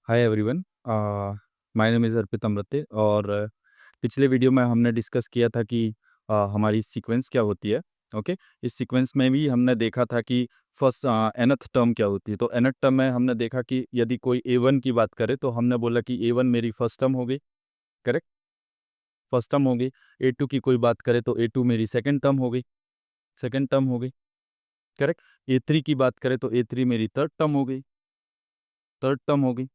Hi everyone. My name is Arpit Amrute और पिछले video में हमने डिस्कस किया था कि हमारी सीक्वेंस क्या होती है। ओके। इस सीक्वेंस में भी हमने देखा था कि फर्स्ट nth टर्म क्या होती है। तो nth टर्म में हमने देखा कि यदि कोई a1 की बात करे तो हमने बोला कि a1 मेरी फर्स्ट टर्म हो गई। करेक्ट। फर्स्ट टर्म हो गई। a2 की कोई बात करे तो a2 मेरी सेकंड टर्म हो गई। सेकंड टर्म हो गई। करेक्ट। a3 की बात करें तो a3 मेरी थर्ड टर्म हो गई। थर्ड टर्म हो गई।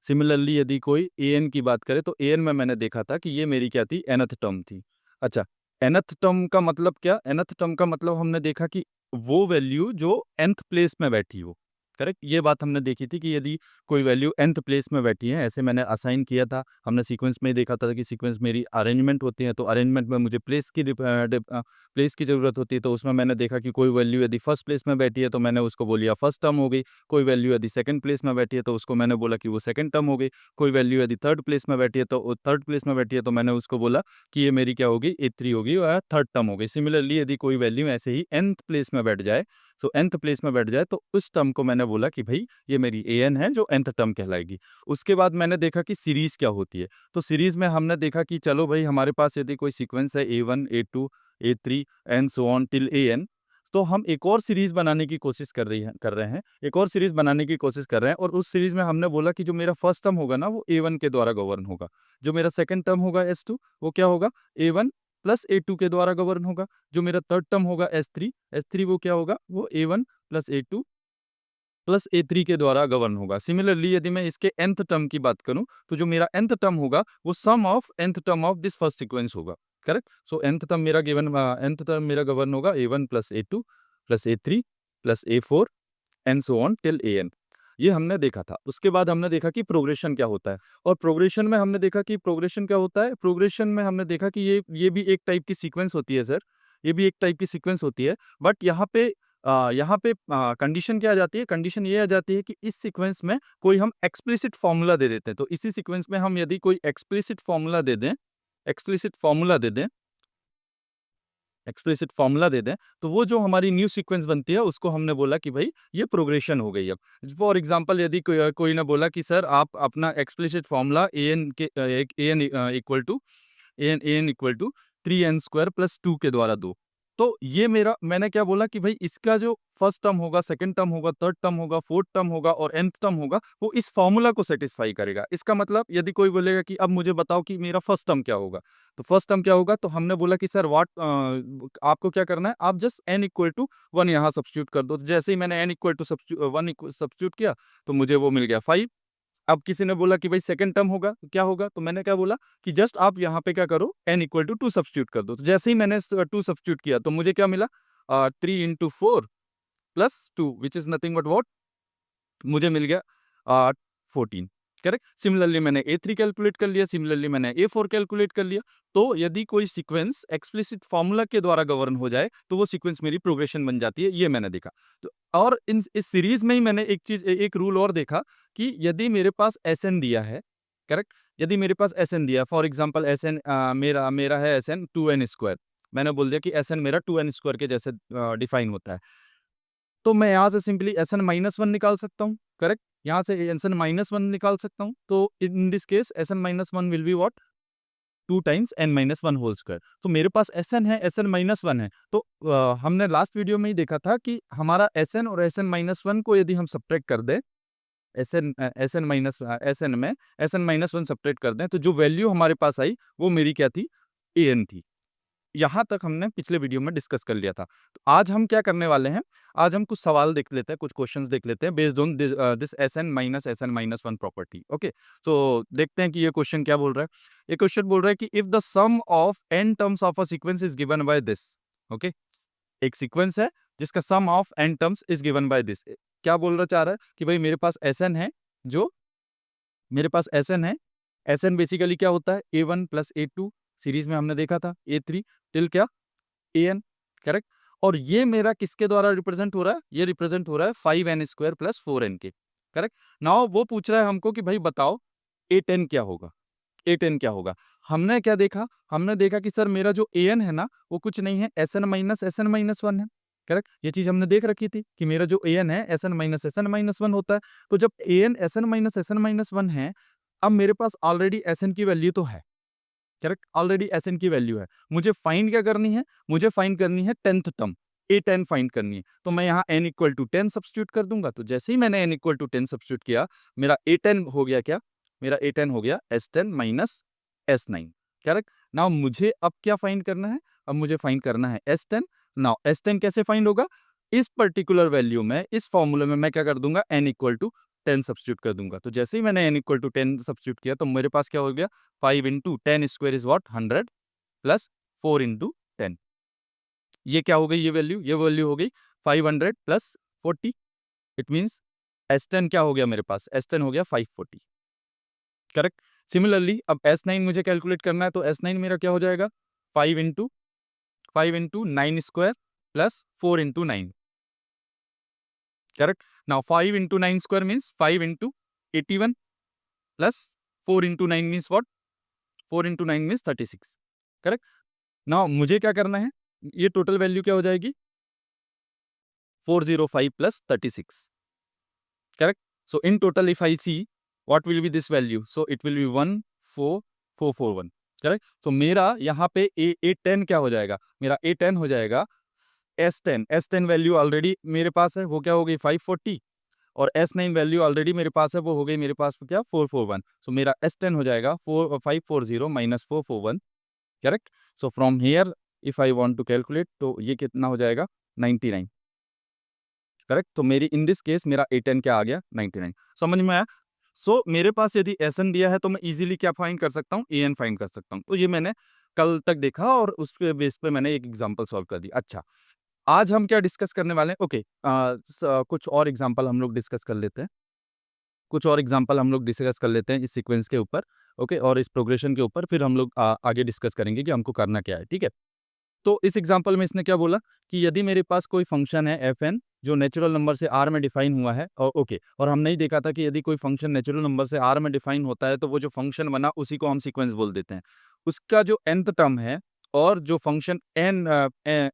सिमिलरली यदि कोई एन की बात करे तो एन में मैंने देखा था कि ये मेरी क्या थी, nth टर्म थी। अच्छा, nth टर्म का मतलब क्या? nth टर्म का मतलब हमने देखा कि वो वैल्यू जो nth प्लेस में बैठी हो। करेक्ट। ये बात हमने देखी थी कि यदि कोई वैल्यू nth प्लेस में बैठी है, ऐसे मैंने असाइन किया था। हमने सीक्वेंस में ही देखा था कि सीक्वेंस मेरी अरेंजमेंट होती है, तो अरेंजमेंट में मुझे प्लेस की ज़रूरत होती है। तो उसमें मैंने देखा कि कोई वैल्यू यदि फर्स्ट प्लेस में बैठी है तो मैंने उसको बोलिया फर्स्ट टर्म हो गई। कोई वैल्यू यदि सेकंड प्लेस में बैठी है तो उसको मैंने बोला कि वो सेकंड टर्म हो गई। कोई वैल्यू यदि थर्ड प्लेस में बैठी है तो थर्ड प्लेस में बैठी है तो मैंने उसको बोला कि ये मेरी क्या होगी, ए3 होगी और थर्ड टर्म हो गई। सिमिलरली यदि कोई वैल्यू ऐसे ही nth प्लेस में बैठ जाए, तो nth प्लेस में बैठ जाए तो उस टर्म को मैंने बोला कि भाई ये मेरी an है जो nth टर्म कहलाएगी। उसके बाद मैंने देखा कि सीरीज क्या होती है। तो सीरीज में हमने देखा कि चलो भाई हमारे पास यदि कोई सीक्वेंस है a1 a2 a3 and so on till an, तो हम एक और सीरीज बनाने की कोशिश कर रहे हैं। एक और सीरीज बनाने की कोशिश कर रहे हैं और उस सीरीज में हमने बोला कि जो मेरा फर्स्ट टर्म होगा ना वो a1 के द्वारा गवर्न होगा। जो मेरा सेकंड टर्म होगा s2, वो क्या होगा, a1 प्लस a2 के द्वारा गवर्न होगा। जो मेरा थर्ड टर्म होगा s3 वो क्या होगा, वो a1 plus a2 plus a3 के द्वारा गवर्न होगा। सिमिलरली यदि मैं इसके nth टर्म की बात करूं तो जो मेरा nth टर्म होगा वो sum of nth term of this first sequence होगा। करेक्ट। सो nth टर्म मेरा गवर्न होगा a1 plus a2 plus a3 plus a4 and so on till an। ये हमने देखा था। उसके बाद हमने देखा कि प्रोग्रेशन क्या होता है। और प्रोग्रेशन में हमने देखा कि प्रोग्रेशन क्या होता है। प्रोग्रेशन में हमने देखा कि ये भी एक टाइप की सीक्वेंस होती है सर। ये भी एक टाइप की सीक्वेंस होती है। बट यहाँ पे कंडीशन क्या आ जाती है? कंडीशन ये आ जाती है कि इस सीक्वेंस में कोई हम एक्सप्लिसिट फॉर्मूला दे देते हैं। तो इसी सीक्वेंस में हम यदि कोई एक्सप्लिसिट फॉर्मूला दे दें एक्सप्लिसिट फॉर्मूला दे दें, तो वो जो हमारी न्यू सीक्वेंस बनती है उसको हमने बोला कि भाई ये प्रोग्रेशन हो गई। अब फॉर एग्जांपल यदि कोई ने बोला कि सर आप अपना explicit formula N equal to 3n² plus 2 के द्वारा दो। तो ये मेरा मैंने क्या बोला कि भाई इसका जो फर्स्ट टर्म होगा, सेकंड टर्म होगा, थर्ड टर्म होगा, फोर्थ टर्म होगा और nth टर्म होगा, वो इस फॉर्मूला को सेटिस्फाई करेगा। इसका मतलब यदि कोई बोलेगा कि अब मुझे बताओ कि मेरा फर्स्ट टर्म क्या होगा, तो फर्स्ट टर्म क्या होगा, तो हमने बोला कि सर आपको क्या करना है, आप जस्ट n इक्वल टू 1 यहाँ सब्स्टिट्यूट कर दो। तो जैसे ही मैंने n इक्वल टू 1 सब्स्टिट्यूट किया तो मुझे वो मिल गया 5। अब किसी ने बोला कि भाई सेकंड टर्म होगा तो क्या होगा, तो मैंने क्या बोला कि जस्ट आप यहाँ पे क्या करो, n इक्वल टू 2 सब्स्टिट्यूट कर दो। तो जैसे ही मैंने 2 सब्स्टिट्यूट किया तो मुझे क्या मिला, 3 × 4 plus 2 which is nothing but what, मुझे मिल गया 14। करेक्ट। सिमिलरली मैंने a3 कैलकुलेट कर लिया, सिमिलरली मैंने a4 कैलकुलेट कर लिया। तो यदि कोई सीक्वेंस एक्सप्लिसिट फॉर्मूला के द्वारा गवर्न हो जाए तो वो सीक्वेंस मेरी प्रोग्रेशन बन जाती है। ये मैंने देखा। तो और इस सीरीज में ही मैंने एक रूल और देखा कि यदि मेरे पास Sn दिया है, करेक्ट, यदि मेरे पास Sn दिया, फॉर एग्जांपल Sn मेरा मेरा है Sn 2n²। मैंने बोल दिया कि Sn मेरा 2n² के जैसे डिफाइन होता है। तो मैं यहाँ से सिंपली Sn-1 निकाल सकता हूँ। करेक्ट। यहाँ से Sn-1 निकाल सकता हूँ। तो in this case Sn-1 will be what, 2 times n-1 whole square. तो मेरे पास Sn है, Sn-1 है। तो हमने लास्ट वीडियो में ही देखा था कि हमारा Sn और Sn-1 को यदि हम सब्ट्रैक्ट कर दें, Sn में Sn-1 सब्ट्रैक्ट कर दें तो जो वैल्यू हमारे पास आई वो मेरी क्या थी, an थी। यहाँ तक हमने पिछले वीडियो में डिस्कस कर लिया था। तो आज हम क्या करने वाले हैं, आज हम कुछ सवाल देख लेते हैं, कुछ क्वेश्चंस देख लेते हैं based on this Sn-1 property. Okay. तो देखते हैं कि ये क्वेश्चन क्या बोल रहा है। ये क्वेश्चन बोल रहा है कि if the sum of n terms of a sequence is given by this. Okay. एक सीक्वेंस है जिसका sum of n terms is given by this. क्या बोलना चाह रहा है कि भाई मेरे पास Sn है, जो मेरे पास Sn है। Sn बेसिकली क्या होता है, a1 प्लस a2, सीरीज में हमने देखा था a3 टिल क्या, an। करेक्ट। और ये मेरा किसके द्वारा रिप्रेजेंट हो रहा है, ये रिप्रेजेंट हो रहा है 5n² प्लस 4n के। करेक्ट। नाउ वो पूछ रहा है हमको कि भाई बताओ a10 क्या होगा, a10 क्या होगा। हमने क्या देखा, हमने देखा कि सर मेरा जो an है ना वो कुछ नहीं है, Sn माइनस Sn-1 है। करेक्ट। ये चीज हमने देख रखी थी कि मेरा जो an है Sn माइनस Sn माइनस 1 होता है। तो जब an Sn minus Sn minus 1 है, अब मेरे पास ऑलरेडी Sn की वैल्यू तो है, करेक्ट, ऑलरेडी Sn की वैल्यू है। मुझे फाइंड क्या करनी है? मुझे फाइंड करनी है 10th टर्म, a10 फाइंड करनी है। तो मैं यहाँ n इक्वल टू 10 सब्स्टिट्यूट कर दूंगा। तो जैसे ही मैंने n इक्वल टू 10 सब्स्टिट्यूट किया, मेरा a10 हो गया क्या? मेरा a10 हो गया S10 minus S9, correct. Now मुझे अब क्या फाइंड करना है? अब मुझे फाइंड करना है S10। नाउ S10 कैसे फाइंड होगा? इस पर्टिकुलर वैल्यू में, इस फॉर्मूले में मैं क्या कर दूंगा? n इक्वल टू 10 सब्स्टिट्यूट कर दूंगा। तो जैसे ही मैंने n इक्वल टू 10 सब्स्टिट्यूट किया, तो मेरे पास क्या हो गया? 5 into 10 square is what? 100 plus 4 into 10। ये क्या हो गई? ये वैल्यू हो गई 500 प्लस 40। इट मीन्स S10 क्या हो गया मेरे पास? S10 हो गया 540, करेक्ट। सिमिलरली अब S9 मुझे कैलकुलेट करना है, तो S9 मेरा क्या हो जाएगा? 5 into 9 square plus 4 into 9, correct. Now 5 into 9 square means 5 into 81 plus 4 into 9 means what? 4 into 9 means 36, correct. Now मुझे क्या करना है? ये टोटल वैल्यू क्या हो जाएगी? 405 plus 36, correct. So in total if I see what will be this value, so it will be 14441, correct. तो मेरा यहाँ पे A10 क्या हो जाएगा? मेरा A10 हो जाएगा S10 वैल्यू ऑलरेडी मेरे पास है, वो क्या हो गई? 540। और S9 वैल्यू ऑलरेडी मेरे पास है, वो हो गई मेरे पास क्या? 441। सो मेरा S10 हो जाएगा 540 minus 441, correct. So from here if I want to calculate, तो ये कितना हो जाएगा? 99, करेक्ट। तो मेरी इन दिस केस मेरा A10 क्या आ गया? 99। समझ में आया? सो मेरे पास यदि Sn दिया है, तो मैं इजीली क्या फाइंड कर सकता हूँ? An फाइंड कर सकता हूँ। तो ये मैंने कल तक देखा और उसके बेस पे मैंने एक एग्जांपल सॉल्व कर दी। अच्छा, आज हम क्या डिस्कस करने वाले हैं? ओके, कुछ और एग्जांपल हम लोग डिस्कस कर लेते हैं। कुछ और एग्जांपल हम लोग डिस्कस कर लेते हैं इस सीक्वेंस के ऊपर, ओके, और इस प्रोग्रेशन के ऊपर। फिर हम लोग आगे डिस्कस करेंगे कि हमको करना क्या है, ठीक है। तो इस एग्जांपल में इसने क्या बोला कि यदि मेरे पास कोई फंक्शन है fn जो नेचुरल नंबर से r में डिफाइन हुआ है, और ओके, और हमने ही देखा था कि यदि कोई फंक्शन नेचुरल नंबर से r में डिफाइन होता है, तो वो जो फंक्शन बना उसी को हम सीक्वेंस बोल देते हैं। उसका जो nth टर्म है और जो function n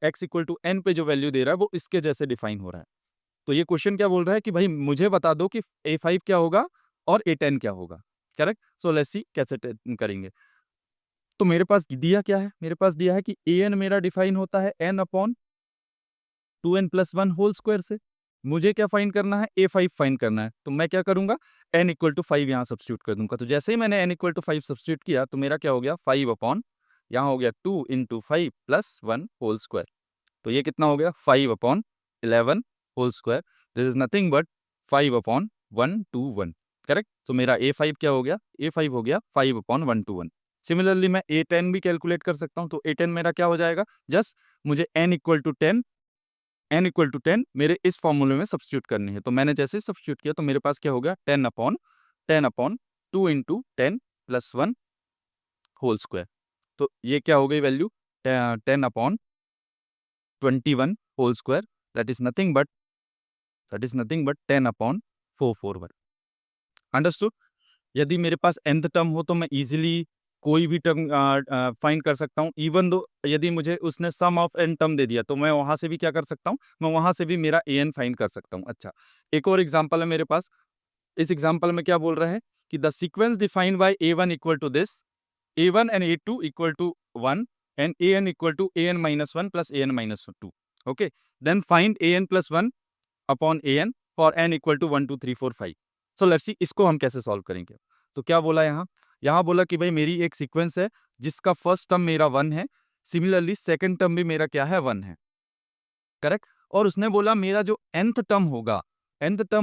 x equal to n पे जो वैल्यू दे रहा है, वो इसके जैसे डिफाइन हो रहा है। तो ये क्वेश्चन क्या बोल रहा है कि भाई मुझे बता दो कि a5 क्या होगा और a10 क्या होगा, करेक्ट। सो लेट्स सी कैसे करेंगे। तो मेरे पास दिया क्या है? मेरे पास दिया है कि an मेरा डिफाइन होता है n upon 2n plus 1 whole square से। मुझे क्या फाइंड करना है? a5 फाइंड करना है। तो मैं क्या करूंगा? n इक्वल टू 5 यहाँ सब्स्टिट्यूट कर दूंगा। तो जैसे ही मैंने n इक्वल टू 5 सब्स्टिट्यूट किया, तो मेरा क्या हो गया? 5 अपॉन, यहाँ हो गया 2 इंटू 5 प्लस 1 होल स्क्वायर। तो ये कितना हो गया? 5 upon 11 whole square. This is nothing but 5 upon 121, correct. तो मेरा a5 क्या हो गया? a5 हो गया 5 अपॉन 121। सिमिलरली मैं a10 भी कैलकुलेट कर सकता हूँ। तो a10 मेरा क्या हो जाएगा? जस्ट मुझे n equal to 10, n equal to 10 मेरे इस फॉर्मूले में सब्स्टिट्यूट करनी है। तो मैंने जैसे सब्स्टिट्यूट किया, तो मेरे पास क्या हो गया? 10 upon 2 into 10 plus 1 whole square. तो ये क्या हो गई वैल्यू? 10 upon 21 whole square, that is nothing but 10 upon 441। Understood? यदि मेरे पास nth टर्म हो, तो मैं इजीली कोई भी टर्म फाइंड कर सकता हूँ। इवन दो यदि मुझे उसने सम ऑफ n टर्म दे दिया, तो मैं वहां से भी क्या कर सकता हूँ? मैं वहां से भी मेरा an फाइंड कर सकता हूँ। अच्छा, एक और एग्जांपल है मेरे पास। इस एग्जांपल में क्या बोल रहा है कि the sequence defined by a1 equal to this, a1 and a2 equal to 1 and an equal to an minus 1 plus an minus 2, okay. Then find an plus 1 upon an for n equal to 1 2 3 4 5। So let's see इसको हम कैसे solve करेंगे। तो क्या बोला यहाँ? यहाँ बोला कि भाई मेरी एक सीक्वेंस है जिसका फर्स्ट टर्म मेरा 1 है, सिमिलरली सेकंड टर्म भी मेरा क्या है? 1 है, करेक्ट। और उसने बोला मेरा जो nth टर्म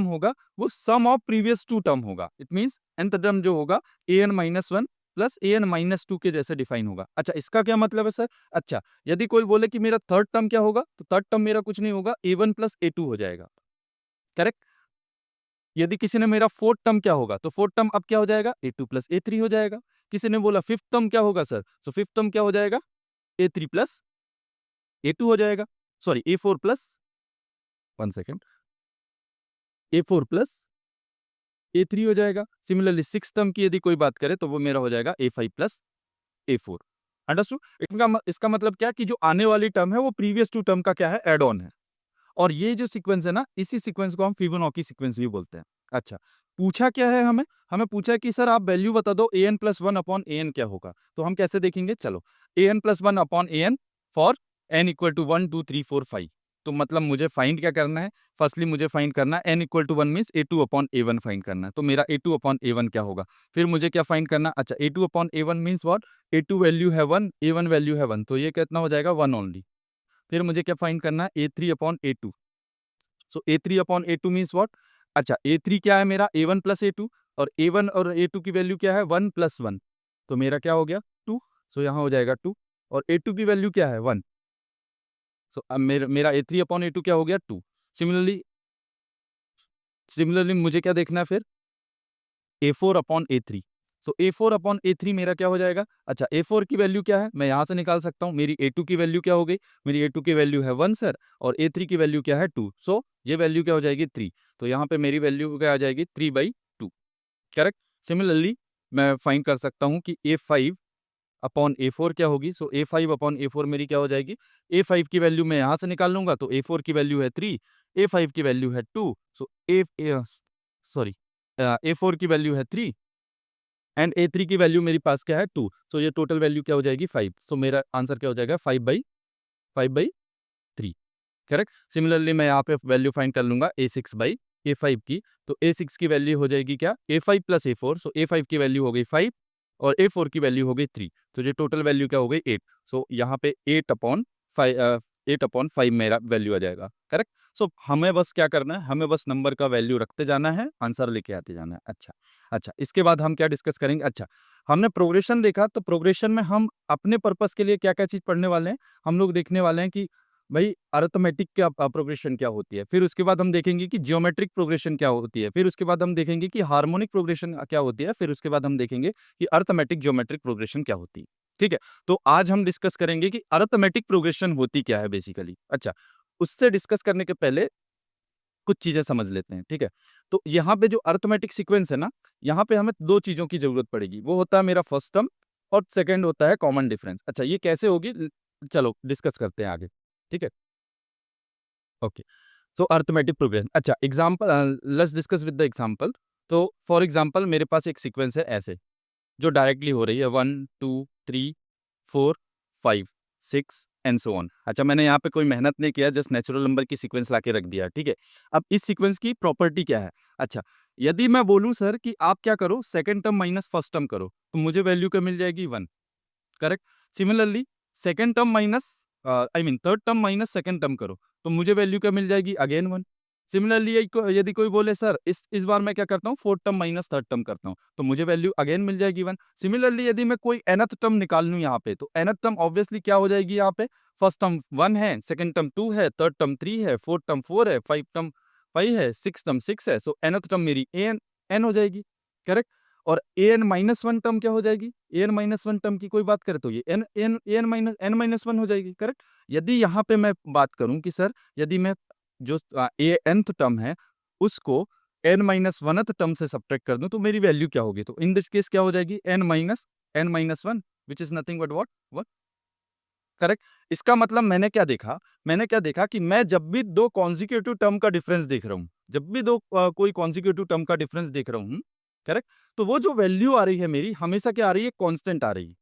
होगा वो सम ऑफ प्रीवियस 2 टर्म होगा। इट मींस nth टर्म जो होगा an minus 1 plus an minus 2 के जैसे डिफाइन होगा। अच्छा, इसका क्या मतलब है सर? अच्छा, यदि कोई बोले कि मेरा थर्ड टर्म क्या होगा, तो थर्ड टर्म मेरा कुछ नहीं होगा, a1 प्लस a2 हो जाएगा, करेक्ट। यदि किसी ने मेरा फोर्थ टर्म क्या होगा, तो फोर्थ टर्म अब क्या हो जाएगा? a2 प्लस a3 हो जाएगा। किसी ने बोला फिफ्थ टर्म क्या होगा सर, तो फिफ्थ टर्म क्या हो जाएगा? a3 प्लस a2 हो जाएगा, sorry a4 plus, 1 second, a4 plus a3 हो जाएगा। सिमिलरली सिक्स टर्म की यदि कोई बात करे, तो वो मेरा हो जाएगा a5 प्लस a4। अंडरस्टूड? इसका मतलब क्या कि जो आने वाली टर्म है वो प्रीवियस 2 टर्म का क्या है? एड ऑन है। और ये जो सीक्वेंस है ना, इसी सीक्वेंस को हम फिबोनाची सीक्वेंस भी बोलते हैं। अच्छा, पूछा क्या है हमें? हमें पूछा है कि सर आप वैल्यू बता दो an प्लस 1 अपॉन an क्या होगा? तो हम कैसे देखेंगे? चलो, an plus 1 upon an for n equal to 1 2 3 4 5। तो मतलब मुझे फाइंड क्या करना है? फर्स्टली मुझे फाइंड करना है n equal to 1 means a2 upon a1 find करना है। तो मेरा a2 अपॉन a1 क्या होगा? फिर मुझे क्या फाइंड करना? अच्छा, a2 upon a1 means what? a2 value है 1, a1 वैल्यू है 1, तो ये कितना हो जाएगा? 1 ओनली। फिर मुझे क्या फाइंड करना है? a3 upon a2। So a3 upon a2 means what? अच्छा, a3 क्या है मेरा? a1 प्लस a2, और a1 और a2 की वैल्यू क्या है? 1 प्लस 1। तो मेरा क्या हो गया? 2। सो यहाँ हो जाएगा 2, और a2 की वैल्यू क्या है? 1। सो अब मेरा a3 अपॉन a2 क्या हो गया? 2। सिमिलरली सिमिलरली मुझे क्या देखना है फिर? a4 upon a3। सो a4 अपॉन a3 मेरा क्या हो जाएगा? अच्छा, a4 की वैल्यू क्या है? मैं यहाँ से निकाल सकता हूँ। मेरी a2 की वैल्यू क्या हो गई? मेरी a2 की वैल्यू है 1 सर, और a3 की वैल्यू क्या है? 2। सो ये वैल्यू क्या हो जाएगी? 3। तो यहाँ पे मेरी वैल्यू क्या आ जाएगी? 3/2। करेक्ट? सिमिलरली मैं फाइंड कर सकता हूँ कि a5 अपॉन a4 क्या होगी? सो a5 अपॉन a4 मेरी क्या हो जाएगी? a5 की वैल्यू मैं यहाँ से निकाल लूँगा, तो a4 की वैल्यू है 3, a5 की वैल्यू है 2, सो सॉरी, a4 की वैल्यू है 3 एंड a3 की वैल्यू मेरे पास क्या है? 2। सो ये टोटल वैल्यू क्या हो जाएगी? 5। सो मेरा आंसर क्या हो जाएगा? 5/3। करेक्ट? सिमिलरली मैं यहाँ पे वैल्यू फाइंड कर लूँगा a6/a5 की, तो a6 की वैल्यू हो जाएगी क्या? a5 प्लस a4, सो a5 की वैल्यू हो गई 5, और a4 की वैल्यू हो गई 3, तो ये टोटल वैल्यू क्या हो गई? 8। सो यहाँ पे 8/5 मेरा वैल्यू आ जाएगा। करेक्ट? सो हमें बस क्या करना है? हमें बस नंबर का वैल्यू रखते जाना है, आंसर लेके आते जाना है। अच्छा, अच्छा, इसके बाद हम क्या डिस्कस करेंगे? अच्छा, हमने प्रोग्रेशन देखा, तो प्रोग्रेशन में हम अपने पर्पस के लिए क्या-क्या चीज़ पढ़ने वाले हैं? हम लोग देखने वाले हैं कि भाई अरिथमेटिक क्या प्रोग्रेशन क्या होती है, फिर उसके बाद हम देखेंगे कि जियोमेट्रिक प्रोग्रेशन क्या होती है, फिर उसके बाद हम देखेंगे कि हार्मोनिक प्रोग्रेशन क्या होती है, फिर उसके बाद हम देखेंगे कि अरिथमेटिक जियोमेट्रिक प्रोग्रेशन क्या होती है। ठीक है? तो आज हम डिस्कस करेंगे कि अरिथमेटिक प्रोग्रेशन होती क्या है बेसिकली। अच्छा, उससे डिस्कस करने के पहले कुछ चीजें समझ लेते हैं। ठीक है? तो यहाँ पे जो अरिथमेटिक सीक्वेंस है ना, यहाँ पे हमें दो चीजों की जरूरत पड़ेगी। वो होता है मेरा फर्स्ट टर्म, और सेकंड होता है कॉमन डिफरेंस। अच्छा, ये कैसे होगी? चलो डिस्कस करते हैं आगे। ठीक है? ओके, सो अरिथमेटिक प्रोग्रेशन। अच्छा, example, let's discuss with the example. तो फॉर एग्जांपल मेरे पास एक सीक्वेंस है ऐसे, जो डायरेक्टली हो रही है 1 2 3 4 5 6 एंड सो ऑन। अच्छा, मैंने यहाँ पे कोई मेहनत नहीं किया, जस्ट नेचुरल नंबर की सीक्वेंस लाके रख दिया। ठीक है? अब इस सीक्वेंस की प्रॉपर्टी क्या है? अच्छा, यदि मैं बोलूँ सर कि आप क्या करो, second term minus first term करो, तो मुझे वैल्यू क्या मिल जाएगी? 1। Correct? Similarly second term minus I mean third term minus second term करो, तो मुझे वैल्यू क्या मिल जाएगी? अगेन 1। सिमिलरली यदि कोई बोले सर इस बार मैं क्या करता हूँ, fourth term minus third term करता हूँ, तो मुझे वैल्यू अगेन मिल जाएगी 1। सिमिलरली यदि मैं कोई nth टर्म निकाल लूँ यहाँ पे, तो nth टर्म ऑब्वियसली क्या हो जाएगी यहाँ पे? फर्स्ट टर्म 1 है, सेकंड टर्म 2 है, थर्ड टर्म 3 है, फोर्थ टर्म 4 है, फाइव टर्म 5 है, सिक्स टर्म 6 है, सो nth टर्म मेरी n हो जाएगी। करेक्ट? और an-1 टर्म क्या हो जाएगी? an-1 टर्म की कोई बात करें तो ये n-1 हो जाएगी। करेक्ट? यदि यहाँ पे मैं बात करूँ कि सर यदि मैं जो nth टर्म है उसको n-1th टर्म से सब्ट्रैक्ट कर दूं, तो मेरी वैल्यू क्या होगी? तो इन दिस केस क्या हो जाएगी? n-1 which is nothing but what? 1। Correct? इसका मतलब मैंने क्या देखा कि मैं जब भी दो कॉन्जिक्यूटिव टर्म का डिफरेंस देख रहा हूँ, जब भी कोई कॉन्जिक्यूटिव टर्म का डिफरेंस देख रहा हूँ, करेक्ट, तो वो जो वैल्यू आ रही है मेरी, हमेशा क्या आ रही है? कांस्टेंट आ रही है।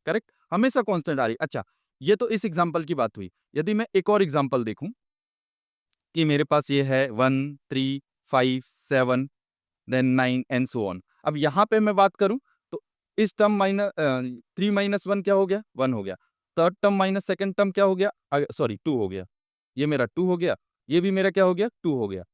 करेक्ट? हमेशा कांस्टेंट आ रही है। अच्छा, ये तो इस एग्जांपल की बात हुई। यदि मैं एक और एग्जांपल देखूं कि मेरे पास ये है 1 3 5 7 देन 9 एंड सो ऑन। अब यहाँ पे मैं बात करूं, तो इस टर्म माइनस 3 माइनस 1 क्या हो गया? 1 हो गया। Third term minus second term क्या हो गया? सॉरी, 2 हो गया। ये मेरा 2 हो गया, ये भी मेरा क्या हो गया? 2 हो गया।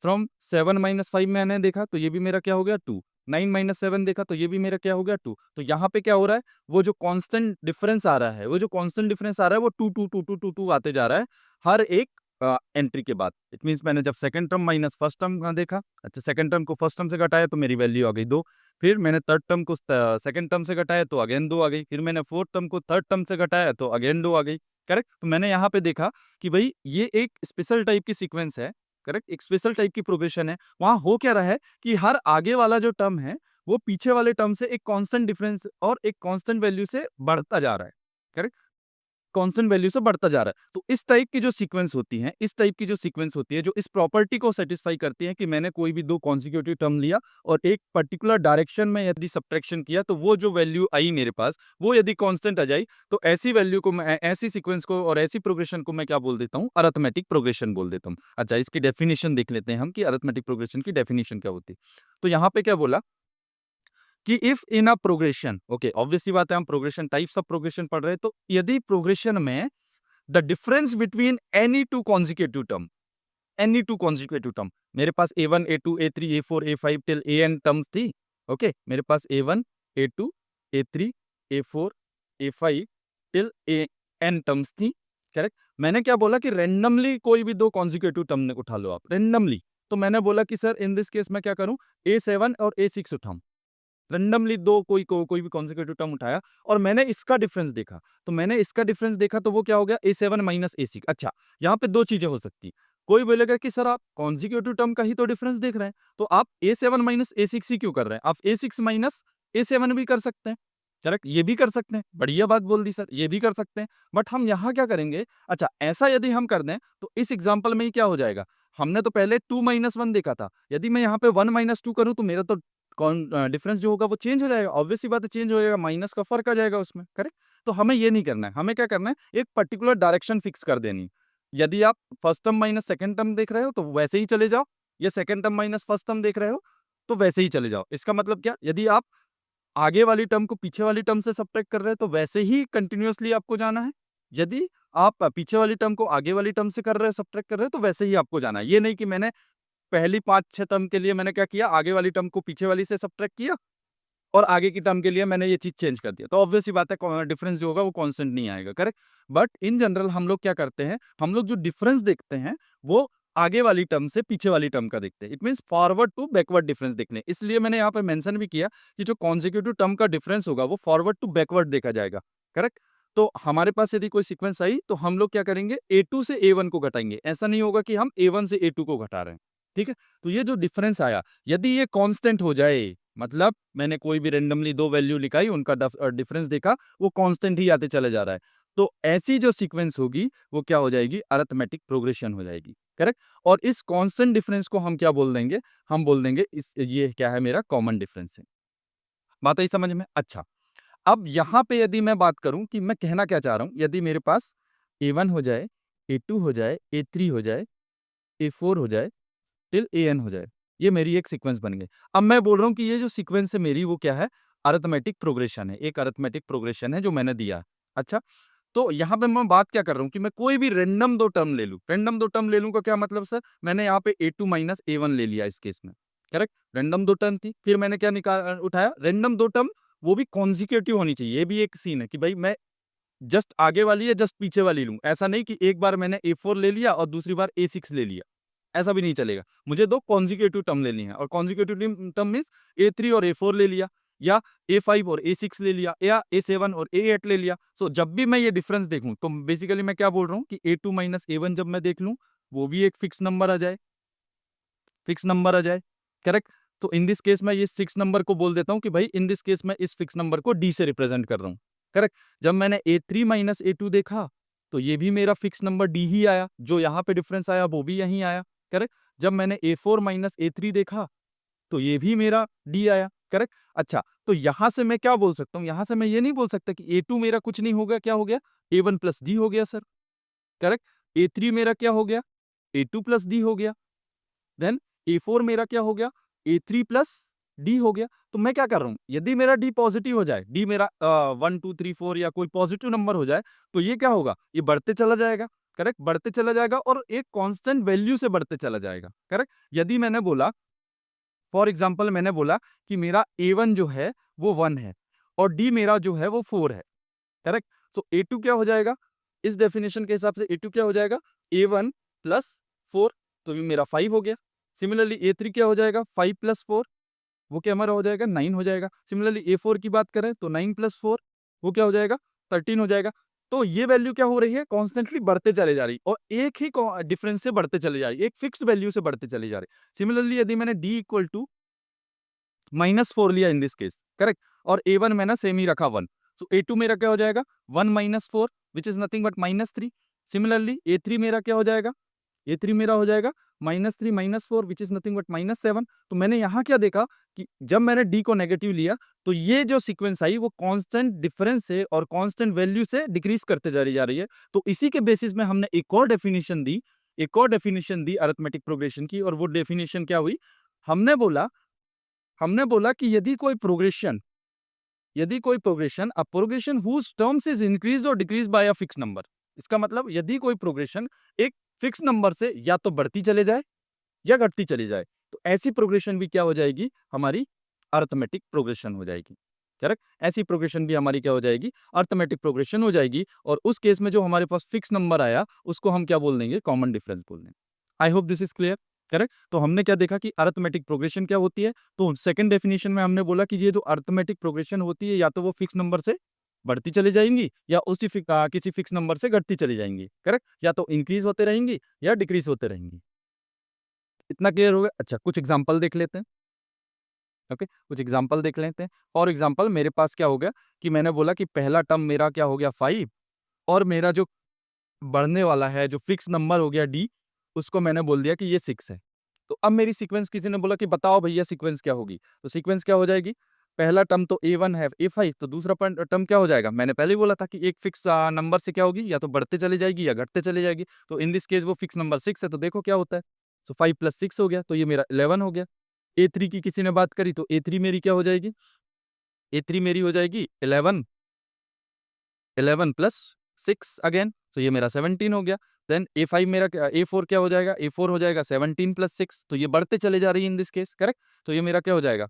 फ्रॉम 7 माइनस 5 मैंने देखा, तो ये भी मेरा क्या हो गया? 2। 9 माइनस 7 देखा, तो ये भी मेरा क्या हो गया? 2। तो यहाँ पे क्या हो रहा है? वो जो कांस्टेंट डिफरेंस आ रहा है, वो 2 2 2 2 2 2 आते जा रहा है हर एक एंट्री के बाद। इट मीन्स मैंने जब second term minus first term देखा, अच्छा, सेकंड टर्म को फर्स्ट टर्म से घटाया तो मेरी वैल्यू आ गई 2। फिर मैंने थर्ड टर्म को सेकंड टर्म से घटाया तो अगेन 2 आ गई। फिर मैंने फोर्थ टर्म को थर्ड टर्म से घटाया तो अगेन 2 आ गई। करेक्ट? तो मैंने यहाँ पे देखा कि भाई ये एक स्पेशल टाइप की सीक्वेंस है। करेक्ट? एक स्पेशल टाइप की प्रोग्रेशन है। वहाँ हो क्या रहा है कि हर आगे वाला जो टर्म है, वो पीछे वाले टर्म से एक कांस्टेंट डिफरेंस और एक कांस्टेंट वैल्यू से बढ़ता जा रहा है। करेक्ट? कांस्टेंट वैल्यू से बढ़ता जा रहा है। तो इस टाइप की जो सीक्वेंस होती है, इस टाइप की जो सीक्वेंस होती है जो इस प्रॉपर्टी को सेटिस्फाई करती है कि मैंने कोई भी दो कॉन्सिक्यूटिव टर्म लिया और एक पर्टिकुलर डायरेक्शन में यदि सब्ट्रैक्शन किया तो वो जो वैल्यू आई मेरे पास वो यदि कांस्टेंट आ जाए तो ऐसी वैल्यू को मैं, ऐसी सीक्वेंस को और ऐसी प्रोग्रेशन को मैं क्या बोल देता हूँ, अरिथमेटिक प्रोग्रेशन बोल देता हूँ। अच्छा, इसकी डेफिनेशन देख लेते हैं हम कि अरिथमेटिक प्रोग्रेशन की डेफिनेशन क्या होती है। तो यहाँ पे क्या बोला कि if in a progression, okay, obvious सी बात है हम प्रोग्रेशन, टाइप्स ऑफ प्रोग्रेशन पढ़ रहे हैं, तो यदि प्रोग्रेशन में the difference between any two consecutive term, any two consecutive term, मेरे पास A1 A2 A3 A4 A5 till AN terms थी। ओके, मेरे पास A1 A2 A3 A4 A5 till AN terms थी। करेक्ट। मैंने क्या बोला कि रेंडमली कोई भी दो कॉन्जिक्यूटिव टर्म उठा लो आप, रेंडमली। तो मैंने बोला कि सर इन दिस केस मैं क्या करूं, A7 और A6 उठाऊं। रैंडमली दो कोई भी कॉन्जिक्यूटिव टर्म उठाया और मैंने इसका डिफरेंस देखा। तो मैंने इसका डिफरेंस देखा तो वो क्या हो गया, A7 माइनस A6। अच्छा, यहाँ पे दो चीजें हो सकती। कोई बोलेगा कि सर आप कॉन्जिक्यूटिव टर्म का ही तो डिफरेंस देख रहे हैं, तो आप A7 माइनस A6 ही क्यों कर रहे हैं, आप A6 माइनस A7 भी कर सकते हैं। करेक्ट, ये भी कर सकते हैं, बढ़िया बात बोल दी सर, ये भी कर सकते हैं। बट हम यहाँ क्या करेंगे, अच्छा ऐसा यदि हम कर दें तो इस एग्जाम्पल में ही क्या हो जाएगा, हमने तो पहले 2 माइनस 1 देखा था, यदि मैं यहाँ पे 1 माइनस 2 करूँ तो मेरा तो कौन डिफरेंस जो होगा वो चेंज हो जाएगा, ऑब्वियस सी बात है चेंज हो जाएगा, माइनस का फर्क आ जाएगा उसमें। करेक्ट। तो हमें ये नहीं करना है, हमें क्या करना है, एक पर्टिकुलर डायरेक्शन फिक्स कर देनी। यदि आप first term minus second term देख रहे हो तो वैसे ही चले जाओ, या second term minus first term देख रहे हो तो वैसे ही चले जाओ। इसका मतलब क्या, यदि आप आगे वाली टर्म को पीछे वाली टर्म से सब्ट्रैक्ट कर रहे हैं तो वैसे ही कंटिन्यूअसली आपको जाना है। यदि आप पीछे वाली टर्म को आगे वाली टर्म से कर रहे हैं, सब्ट्रैक्ट कर रहे हैं, तो वैसे ही आपको जाना है। ये नहीं कि मैंने पहली 5-6 टर्म के लिए मैंने क्या किया, आगे वाली टर्म को पीछे वाली से सब्ट्रैक्ट किया और आगे की टर्म के लिए मैंने ये चीज़ चेंज कर दिया। तो ऑब्वियस सी बात है डिफरेंस जो होगा वो कांस्टेंट नहीं आएगा। करेक्ट। बट इन जनरल हम लोग क्या करते हैं, हम लोग जो डिफरेंस देखते हैं वो आगे वाली टर्म से पीछे वाली टर्म का देखते हैं। It means forward to backward difference देखने। इसलिए मैंने यहाँ पे मेंशन भी किया कि जो कॉन्जिक्यूटिव टर्म का डिफरेंस होगा वो फॉरवर्ड टू बैकवर्ड देखा जाएगा। करेक्ट। तो हमारे पास यदि कोई सीक्वेंस आई तो हम लोग क्या करेंगे, A2 से A1 को घटाएंगे। ऐसा नहीं होगा कि हम A1 से A2 को घटा रहे हैं। ठीक है। तो ये जो डिफरेंस आया, यदि ये कांस्टेंट हो जाए, मतलब मैंने कोई भी रेंडमली दो वैल्यू लिखाई, उनका डिफरेंस देखा, वो कांस्टेंट ही आते चले जा रहा है, तो ऐसी जो सीक्वेंस होगी वो क्या हो जाएगी, अरिथमेटिक प्रोग्रेशन हो जाएगी। करेक्ट। और इस कांस्टेंट डिफरेंस को हम क्या बोल देंगे, हम बोल देंगे इस ये क्या है, मेरा कॉमन डिफरेंस है। बात आई समझ में। अच्छा, अब यहाँ पे यदि मैं बात करूं कि मैं कहना क्या चाह रहा हूं, यदि मेरे पास A1 हो जाए, A2 हो जाए, A3 हो जाए, A4 हो जाए, टिल AN हो जाए, ये मेरी एक सीक्वेंस बन गई। अब मैं बोल रहा हूँ कि ये जो सीक्वेंस है मेरी वो क्या है, अरिथमेटिक प्रोग्रेशन है, एक अरिथमेटिक प्रोग्रेशन है जो मैंने दिया। अच्छा, तो यहाँ पे मैं बात क्या कर रहा हूँ कि मैं कोई भी रैंडम दो टर्म ले लूँ। रैंडम दो टर्म ले लूँ का क्या मतलब सर, मैंने यहाँ पे A2 माइनस A1 ले लिया इस केस में। करेक्ट। रैंडम दो टर्म थी, फिर मैंने क्या उठाया, रैंडम दो टर्म, वो भी कॉन्जिक्यूटिव होनी चाहिए। ये भी एक सीन है कि भाई मैं जस्ट आगे वाली या जस्ट पीछे वाली लूँ। ऐसा नहीं कि एक बार मैंने A4 ले लिया और दूसरी बार A6 ले लिया, ऐसा भी नहीं चलेगा। मुझे दो कॉन्जिक्यूटिव टर्म लेनी है, और कॉन्जिक्यूटिव टर्म मीन्स A3 और A4 ले लिया, या A5 और A6 ले लिया, या A7 और A8 ले लिया। सो जब भी मैं ये डिफरेंस देखूं तो बेसिकली मैं क्या बोल रहा हूँ कि A2 माइनस A1 जब मैं देख लूं, वो भी एक फिक्स नंबर आ जाए, फिक्स नंबर आ जाए। करेक्ट। तो इन दिस केस मैं इस फिक्स नंबर को बोल देता हूँ कि भाई इन दिस केस मैं इस फिक्स नंबर को D से रिप्रेजेंट कर रहा हूँ। करेक्ट। जब मैंने A3 माइनस A2 देखा तो ये भी मेरा फिक्स नंबर D ही आया, जो यहाँ पे डिफरेंस आया वो भी यहीं आया। करेक्ट। जब मैंने A4 माइनस A3 देखा तो ये भी मेरा D आया। करेक्ट। अच्छा, तो यहां से मैं क्या बोल सकता हूं, यहां से मैं ये नहीं बोल सकता कि A2 मेरा कुछ नहीं होगा, क्या हो गया, A1 प्लस D हो गया सर। करेक्ट। A3 मेरा क्या हो गया, A2 प्लस D हो गया। देन A4 मेरा क्या हो गया, A3 प्लस D हो गया। तो मैं क्या कर रहा हूं, यदि मेरा D पॉजिटिव हो जाए, D मेरा 1 2 3 4 या कोई पॉजिटिव नंबर हो जाए, तो ये क्या होगा, ये बढ़ते चला जाएगा। करेक्ट, बढ़ते चला जाएगा और एक कांस्टेंट वैल्यू से बढ़ते चला जाएगा। करेक्ट। यदि मैंने बोला, फॉर एग्जाम्पल मैंने बोला कि मेरा A1 जो है वो 1 है और D मेरा जो है वो 4 है। करेक्ट। सो A2 क्या हो जाएगा, इस डेफिनेशन के हिसाब से A2 क्या हो जाएगा, A1 प्लस 4, तो ये मेरा 5 हो गया। सिमिलरली A3 क्या हो जाएगा, 5 प्लस 4, वो क्या हमारा हो जाएगा, 9 हो जाएगा। सिमिलरली A4 की बात करें तो 9 प्लस 4 वो क्या हो जाएगा, 13 हो जाएगा। तो ये वैल्यू क्या हो रही है, कॉन्स्टेंटली बढ़ते चले जा रही, और एक ही डिफरेंस से बढ़ते चले जा रही, एक फिक्स वैल्यू से बढ़ते चले जा रही। सिमिलरली यदि मैंने D इक्वल टू -4 लिया इन दिस केस, करेक्ट, और A1 मैंने सेम ही रखा 1, सो A2 मेरा क्या हो जाएगा, 1 - 4 which is nothing but -3। Similarly A3 मेरा क्या हो जाएगा, A3 मेरा हो जाएगा -3 -4 विच इज नथिंग बट -7। तो मैंने यहाँ क्या देखा कि जब मैंने D को नेगेटिव लिया तो ये जो सीक्वेंस आई वो कांस्टेंट डिफरेंस से और कांस्टेंट वैल्यू से डिक्रीज करते जा रही है। तो इसी के बेसिस में हमने एक और डेफिनेशन दी अरिथमेटिक प्रोग्रेशन की, और वो डेफिनेशन क्या हुई, हमने बोला कि यदि कोई progression a progression whose terms is increase और decrease by a fix number, इसका मतलब यदि कोई प्रोग्रेशन एक फिक्स नंबर से या तो बढ़ती चले जाए या घटती चली जाए, तो ऐसी प्रोग्रेशन भी क्या हो जाएगी, हमारी अरिथमेटिक प्रोग्रेशन हो जाएगी। करेक्ट, ऐसी प्रोग्रेशन भी हमारी क्या हो जाएगी, अरिथमेटिक प्रोग्रेशन हो जाएगी। और उस केस में जो हमारे पास फिक्स नंबर आया उसको हम क्या बोल देंगे, कॉमन डिफरेंस बोल देंगे। I hope this is clear. Correct, तो हमने क्या देखा कि अरिथमेटिक प्रोग्रेशन क्या होती है। तो सेकंड डेफिनेशन में हमने बोला कि ये जो अरिथमेटिक प्रोग्रेशन होती है या तो वो फिक्स नंबर से बढ़ती चली जाएंगी या किसी फिक्स नंबर से घटती चली जाएंगी। करेक्ट, या तो इंक्रीज होते रहेंगी या डिक्रीज होते रहेंगी। इतना क्लियर हो गया। अच्छा, कुछ एग्जांपल देख लेते हैं। ओके, कुछ एग्जांपल देख लेते हैं। फॉर एग्जांपल मेरे पास क्या हो गया कि मैंने बोला कि पहला टर्म मेरा क्या हो गया 5, और मेरा जो बढ़ने वाला है जो फिक्स नंबर हो गया डी, उसको मैंने बोल दिया कि ये 6 है। तो अब मेरी सीक्वेंस किसी ने बोला कि बताओ भैया सीक्वेंस क्या होगी, तो सीक्वेंस क्या हो जाएगी, पहला टर्म तो A1 है A5, तो दूसरा टर्म क्या हो जाएगा, मैंने पहले ही बोला था कि एक फिक्स नंबर से क्या होगी, या तो बढ़ते चली जाएगी या घटते चली जाएगी। तो इन दिस केस वो फिक्स नंबर 6 है, तो देखो क्या होता है। तो 5 + 6 हो गया, तो ये मेरा 11 हो गया। A3 की किसी ने बात करी, तो A3 मेरी क्या हो जाएगी, A3 मेरी हो जाएगी 11 + 6 अगेन, तो ये मेरा 17 हो गया। देन A5 मेरा A4 क्या हो जाएगा, A4 हो जाएगा 17 + 6, तो ये बढ़ते चले जा रही है इन दिस केस। करेक्ट, तो ये मेरा क्या हो जाएगा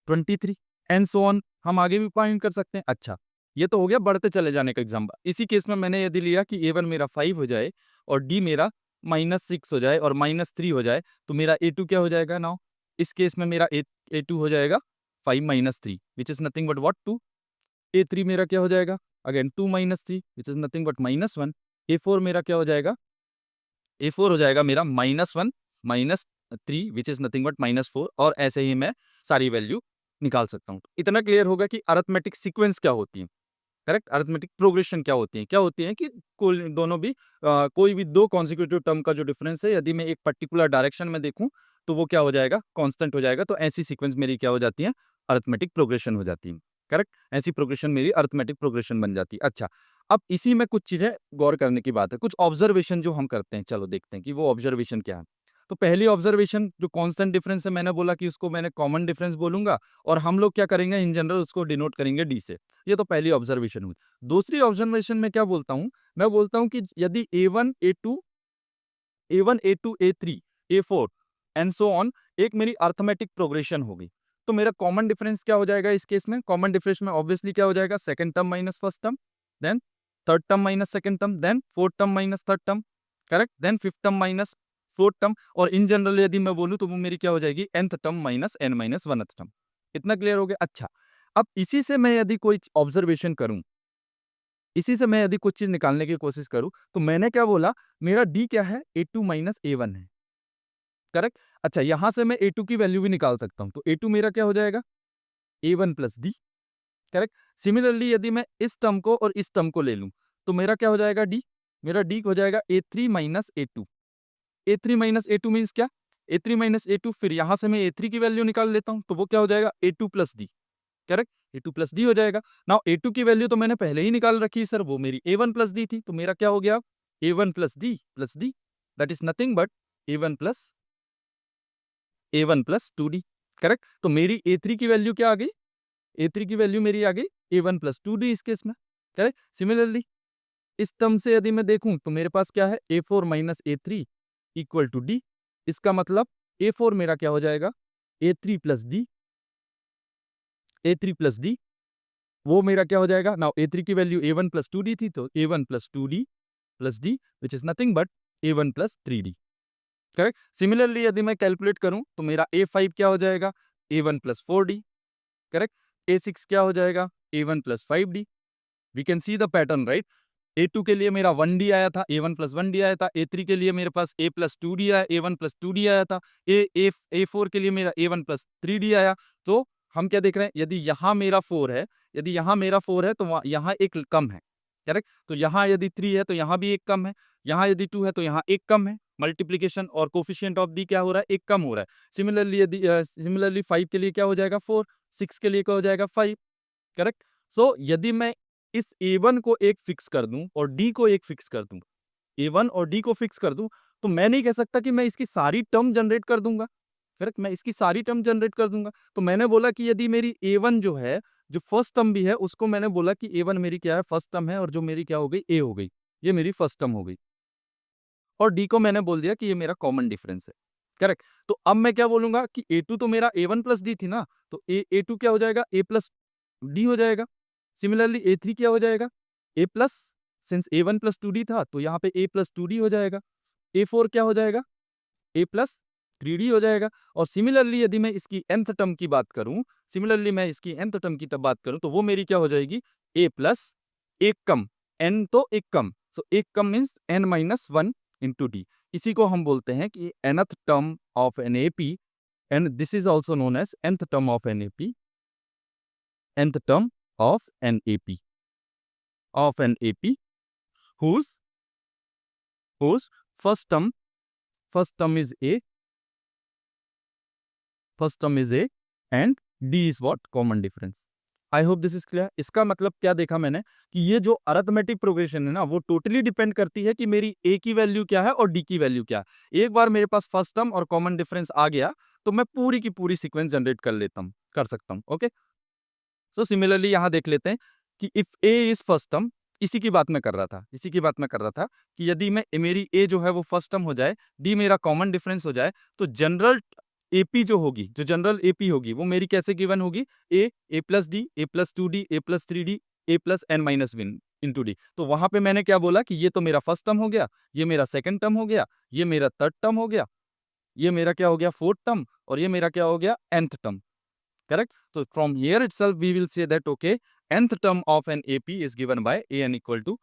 23 एंड सो ऑन। हम आगे भी फाइंड कर सकते हैं। अच्छा, ये तो हो गया बढ़ते चले जाने का एग्जाम्पल। इसी केस में मैंने यदि लिया कि A1 मेरा 5 हो जाए और D मेरा -6 हो जाए और -3 हो जाए, तो मेरा A2 क्या हो जाएगा नाउ, इस केस में मेरा A2 हो जाएगा 5 - 3 which is nothing but what 2। A3 मेरा क्या हो जाएगा, again 2 - 3 which is nothing but -1। A4 मेरा क्या हो जाएगा, A4 हो जाएगा मेरा -1 -3 विच इज नथिंग बट -4, और ऐसे ही मैं सारी वैल्यू निकाल सकता हूँ। इतना क्लियर होगा कि अरिथमेटिक सीक्वेंस क्या होती है। करेक्ट, अरिथमेटिक प्रोग्रेशन क्या होती है कि कोई भी दो कॉन्सिक्यूटिव टर्म का जो डिफरेंस है, यदि मैं एक पर्टिकुलर डायरेक्शन में देखूं तो वो क्या हो जाएगा, कांस्टेंट हो जाएगा। तो ऐसी सीक्वेंस मेरी क्या हो जाती है, अरिथमेटिक प्रोग्रेशन हो जाती है। करेक्ट, ऐसी प्रोग्रेशन मेरी अरिथमेटिक प्रोग्रेशन बन जाती है। अच्छा, अब इसी में कुछ चीजें गौर करने की बात है, कुछ ऑब्जर्वेशन जो हम करते हैं, चलो देखते हैं कि वो ऑब्जर्वेशन क्या है। तो पहली ऑब्जर्वेशन, जो कांस्टेंट डिफरेंस है, मैंने बोला कि उसको मैंने कॉमन डिफरेंस बोलूंगा, और हम लोग क्या करेंगे, इन जनरल उसको डिनोट करेंगे डी से। ये तो पहली ऑब्जर्वेशन हुई। दूसरी ऑब्जर्वेशन में क्या बोलता हूं, मैं बोलता हूं कि यदि A1 A2 A3 A4 and so on एक मेरी अर्थमेटिक प्रोग्रेशन होगी, तो मेरा कॉमन डिफरेंस क्या हो जाएगा इस केस में, कॉमन डिफरेंस में ऑब्वियसली क्या हो जाएगा, second term minus first term, then third term minus second term, then fourth term minus third term. Correct, then fifth term minus fourth term, और इन जनरल यदि मैं बोलूं तो वो मेरी क्या हो जाएगी, nth term minus n minus 1th term. इतना क्लियर हो गया। अच्छा, अब इसी से मैं यदि कोई ऑब्जर्वेशन करूं, इसी से मैं यदि कुछ चीज निकालने की कोशिश करूं, तो मैंने क्या बोला, मेरा डी क्या है, A2 - A1 है। करेक्ट, अच्छा यहां से मैं A2 की वैल्यू भी निकाल सकता हूं, तो A2 मेरा क्या हो जाएगा, A1 + D। करेक्ट, सिमिलरली यदि मैं इस टर्म को और इस टर्म को ले लूं, तो मेरा क्या हो जाएगा डी, मेरा डी हो जाएगा A3 - A2। A3 - A2 means क्या, A3 - A2, फिर यहां से मैं A3 की वैल्यू निकाल लेता हूं, तो वो क्या हो जाएगा, A2 + D। Correct, A2 + D हो जाएगा। नाउ A2 की वैल्यू तो मैंने पहले ही निकाल रखी है सर, वो मेरी A1 + D थी, तो मेरा क्या हो गया, A1 + D that is nothing but A1 + 2D। Correct, तो मेरी A3 की वैल्यू क्या आ गई, A3 की वैल्यू मेरी आ गई A1 + 2D इस केस में। करेक्ट, सिमिलरली इस टर्म से यदि मैं देखूं तो मेरे पास क्या है, A4 - A3 = D। इसका मतलब A4 मेरा क्या हो जाएगा, A3 + D, A3 + D, वो मेरा क्या हो जाएगा, नाउ A3 की वैल्यू A1 + 2D थी, तो A1 + 2D + D which is nothing but A1 + 3D। Correct, similarly यदि मैं कैलकुलेट करूं तो मेरा A5 क्या हो जाएगा, A1 + 4D। करेक्ट, A6 क्या हो जाएगा, A1 + 5D। We can see the pattern right. A2 के लिए मेरा 1D आया था, A1 + 1D आया था। A3 के लिए मेरे पास A + 2D आया, A1 + 2D आया था। A4 के लिए मेरा A1 + 3D आया। तो हम क्या देख रहे हैं, यदि यहाँ मेरा 4 है, यदि यहाँ मेरा 4 है तो यहाँ एक कम है, करेक्ट। तो यहाँ यदि 3 है तो यहाँ भी एक कम है, यहाँ यदि 2 है तो यहाँ एक कम है। मल्टीप्लीकेशन और कोफिशिएंट ऑफ दी क्या हो रहा है, एक कम हो रहा है। सिमिलरली यदि सिमिलरली 5 के लिए क्या हो जाएगा 4, 6 के लिए क्या हो जाएगा 5, करेक्ट। सो यदि मैं इस A1 को एक फिक्स कर दूं और D को एक फिक्स कर दूं, A1 और D को फिक्स कर दूं, तो मैं नहीं कह सकता कि मैं इसकी सारी टर्म जनरेट कर दूंगा, करेक्ट। मैं इसकी सारी टर्म जनरेट कर दूंगा। तो मैंने बोला कि यदि मेरी A1 जो है, जो फर्स्ट टर्म भी है, उसको मैंने बोला कि A1 मेरी क्या है, फर्स्ट टर्म है, और जो मेरी क्या हो गई, A हो गई, ये मेरी फर्स्ट टर्म हो गई। और D को मैंने बोल दिया कि ये मेरा कॉमन डिफरेंस है, करेक्ट। तो अब मैं क्या बोलूंगा कि A2 तो मेरा A1 प्लस D थी ना, तो A2 क्या हो जाएगा, A प्लस D हो जाएगा। सिमिलरली A3 क्या हो जाएगा, A plus, since A1 plus 2D था तो यहाँ पे A प्लस 2D हो जाएगा। A4 क्या हो जाएगा, A प्लस 3D हो जाएगा। और सिमिलरली यदि मैं इसकी nth टर्म की बात करूं, सिमिलरली मैं इसकी nth टर्म की तब बात करूं, तो वो मेरी क्या हो जाएगी, A प्लस एक कम, n तो एक कम, सो एक कम means n minus 1 into D. इसी को हम बोलते हैं कि nth term of an AP, and this is also known as nth term of an AP, nth term of an AP, of an AP whose first term is A, first term is A and D is what, common difference. I hope this is clear. इसका मतलब क्या देखा मैंने कि ये जो arithmetic progression है ना, वो टोटली डिपेंड करती है कि मेरी ए की वैल्यू क्या है और डी की वैल्यू क्या है। एक बार मेरे पास फर्स्ट टर्म और कॉमन डिफरेंस आ गया तो मैं पूरी की पूरी सीक्वेंस जनरेट कर सकता हूँ। ओके, सो सिमिलरली यहां देख लेते हैं कि if A is first term, इसी की बात मैं कर रहा था कि यदि मैं मेरी ए जो है वो फर्स्ट टर्म हो जाए, डी मेरा कॉमन डिफरेंस हो जाए, तो जनरल एपी जो होगी, जो जनरल एपी होगी, वो मेरी कैसे गिवन होगी, A plus D, A plus 2D, A plus 3D, A plus N minus one into D. तो वहां पे मैंने क्या बोला कि ये तो मेरा फर्स्ट टर्म हो गया, ये मेरा सेकंड टर्म हो गया, ये मेरा थर्ड टर्म हो गया, ये मेरा क्या हो गया फोर्थ टर्म, और ये मेरा क्या हो गया nth term, correct. So from here itself we will say that okay, nth term of an AP is given by an equal to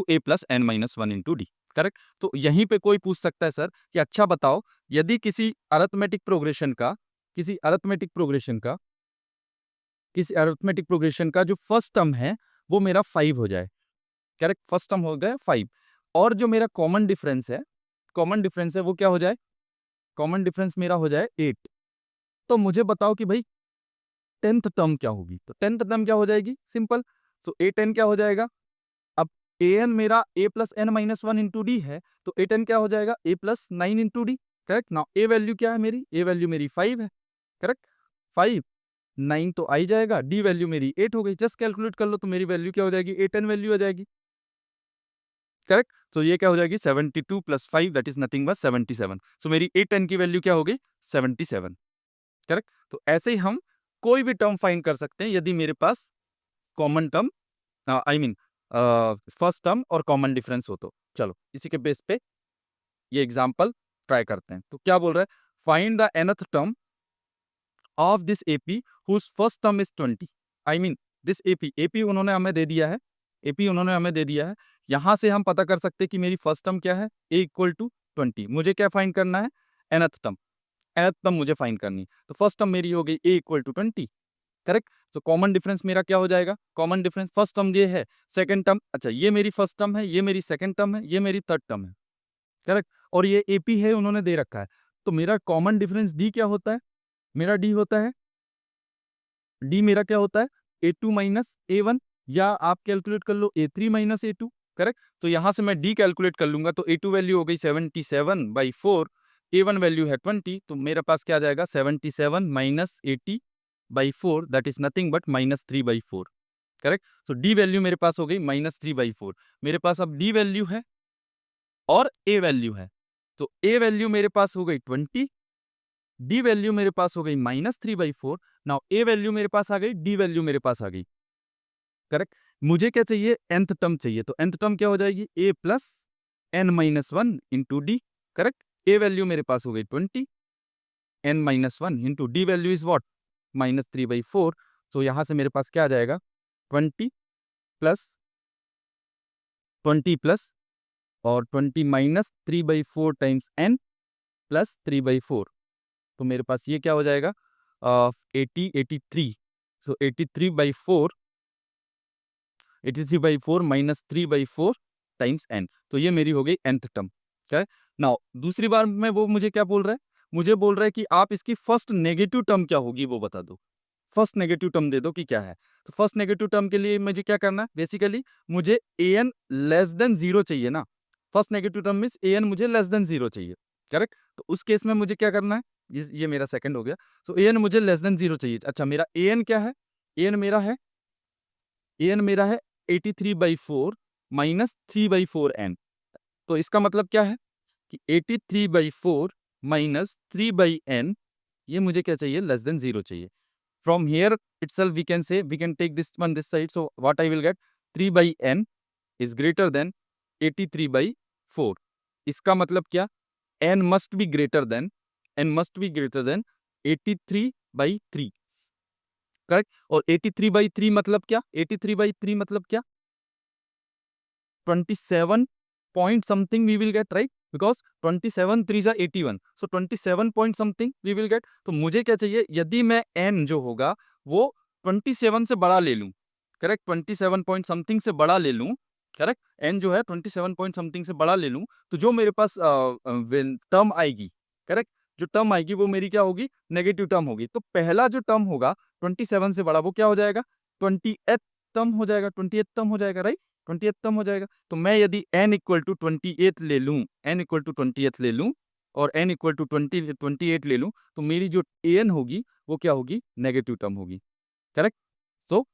a plus n minus 1 into d, correct. तो यहीं पे कोई पूछ सकता है सर कि अच्छा बताओ, यदि किसी अरिथमेटिक प्रोग्रेशन का किसी अरिथमेटिक प्रोग्रेशन का जो फर्स्ट टर्म है वो मेरा 5 हो जाए, करेक्ट, फर्स्ट टर्म हो गया 5, और जो मेरा कॉमन डिफरेंस है वो क्या हो जाए, कॉमन डिफरेंस मेरा हो जाए 8। तो मुझे बताओ कि भाई 10th टर्म क्या होगी। तो 10th टर्म क्या हो जाएगी, सिंपल। सो A10 क्या हो जाएगा, अब an मेरा a plus N minus 1 into d है, तो A10 क्या हो जाएगा, a plus 9 into d, correct. Now a value क्या है मेरी, a वैल्यू मेरी 5 है, करेक्ट। 5, 9 तो आ ही जाएगा, d वैल्यू मेरी 8 हो गई, जस्ट कैलकुलेट कर लो तो मेरी वैल्यू क्या हो जाएगी, A10 वैल्यू आ जाएगी, करेक्ट। सो ये क्या हो जाएगी 72 plus 5 that is nothing but 77। सो मेरी A10 की वैल्यू क्या हो गई 77, करेक्ट। तो ऐसे ही हम कोई भी टर्म फाइंड कर सकते हैं यदि मेरे पास common term, I mean first term और कॉमन डिफरेंस हो तो। चलो इसी के बेस पे ये एग्जांपल ट्राई करते हैं। तो क्या बोल रहा है, find the nth term of this AP whose first term is 20। I mean this AP उन्होंने हमें दे दिया है, यहां से हम पता कर सकते हैं कि मेरी फर्स्ट टर्म क्या है, a इक्वल टू 20। मुझे क्या फाइंड करना है, nth टर्म मुझे फाइंड करनी है। तो फर्स्ट टर्म मेरी हो गई a equal to 20, correct. So common difference मेरा क्या हो जाएगा, कॉमन डिफरेंस फर्स्ट टर्म ये है, सेकंड टर्म, अच्छा ये मेरी फर्स्ट टर्म है, ये मेरी सेकंड टर्म है, ये मेरी थर्ड टर्म है, करेक्ट। और ये AP है, उन्होंने दे रखा है। तो मेरा कॉमन डिफरेंस D क्या होता है, मेरा D होता है, D मेरा क्या होता है, A2 माइनस A1, या आप कैलकुलेट कर लो A3 माइनस A2, करेक्ट। तो यहां से मैं D कैलकुलेट कर लूंगा, तो A2 वैल्यू हो गई 77/4, A1 वैल्यू है 20, तो मेरे पास क्या आ जाएगा 77 minus 80/4 that is nothing but -3/4, correct. तो डी वैल्यू मेरे पास हो गई -3/4। मेरे पास अब डी वैल्यू है और ए वैल्यू है, तो ए वैल्यू मेरे पास हो गई 20, डी वैल्यू मेरे पास हो गई -3/4। नाउ ए वैल्यू मेरे पास आ गई, डी वैल्यू मेरे पास आ गई, करेक्ट। मुझे क्या चाहिए, nth टर्म चाहिए, तो nth टर्म क्या हो जाएगी, a plus N minus 1 into d, correct. A value मेरे पास हो गई 20, n minus 1 into d value is what, -3/4। तो यहां से मेरे पास क्या आ जाएगा, 20 प्लस 20 प्लस और 20 माइनस 3/4 टाइम्स n प्लस 3/4। तो मेरे पास ये क्या हो जाएगा, 80 83, सो 83/4 माइनस 3/4 टाइम्स n, तो ये मेरी हो गई nth टर्म। क्या है नाउ दूसरी बार में वो मुझे क्या बोल रहा है, मुझे बोल रहा है कि आप इसकी फर्स्ट नेगेटिव टर्म क्या होगी वो बता दो, फर्स्ट नेगेटिव टर्म दे दो कि क्या है। तो फर्स्ट नेगेटिव टर्म के लिए मुझे क्या करना है, बेसिकली मुझे an लेस देन 0 चाहिए ना। First negative term means an मुझे लेस देन 0 चाहिए, करेक्ट। तो उस केस में मुझे क्या करना है, ये मेरा सेकंड हो गया। सो an मुझे लेस देन 0 चाहिए। अच्छा, मेरा an क्या है, an मेरा है 83/4 माइनस 3/4 n। तो इसका मतलब क्या है कि 83/4 माइनस 3/n, ये मुझे क्या चाहिए, लेस देन 0 चाहिए। From here itself we can say, we can take this one this side, so what I will get, 3/n is greater than 83/4। इसका मतलब क्या, n must be greater than 83/3, correct. और 83/3 मतलब क्या, 83/3 मतलब क्या, 27 point something we will get, right, because 27 3 जा 81, so 27 point something we will get। तो मुझे क्या चाहिए, यदि मैं n जो होगा वो 27 से बड़ा ले लूं, करेक्ट, 27 point something से बड़ा ले लूं, करेक्ट, n जो है 27 point something से बड़ा ले लूं, तो जो मेरे पास टर्म आएगी, करेक्ट, जो टर्म आएगी वो मेरी क्या होगी, नेगेटिव टर्म होगी। तो पहला जो टर्म होगा 27 से बड़ा, वो क्या हो जाएगा, 20th टर्म हो जाएगा, 20th टर्म हो जाएगा, राइट, 20th टर्म हो जाएगा। तो मैं यदि n इक्वल टू 28 ले लूं, n इक्वल टू 20th ले लूं और n इक्वल टू 28 ले लूं, तो मेरी जो an होगी वो क्या होगी, नेगेटिव टर्म होगी, करेक्ट। सो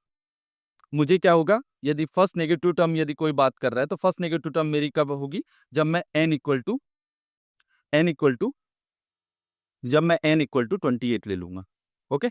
मुझे क्या होगा, यदि फर्स्ट नेगेटिव टर्म यदि कोई बात कर रहा है, तो फर्स्ट नेगेटिव टर्म मेरी कब होगी, जब मैं n equal to n equal to 28 ले लूंगा, ओके।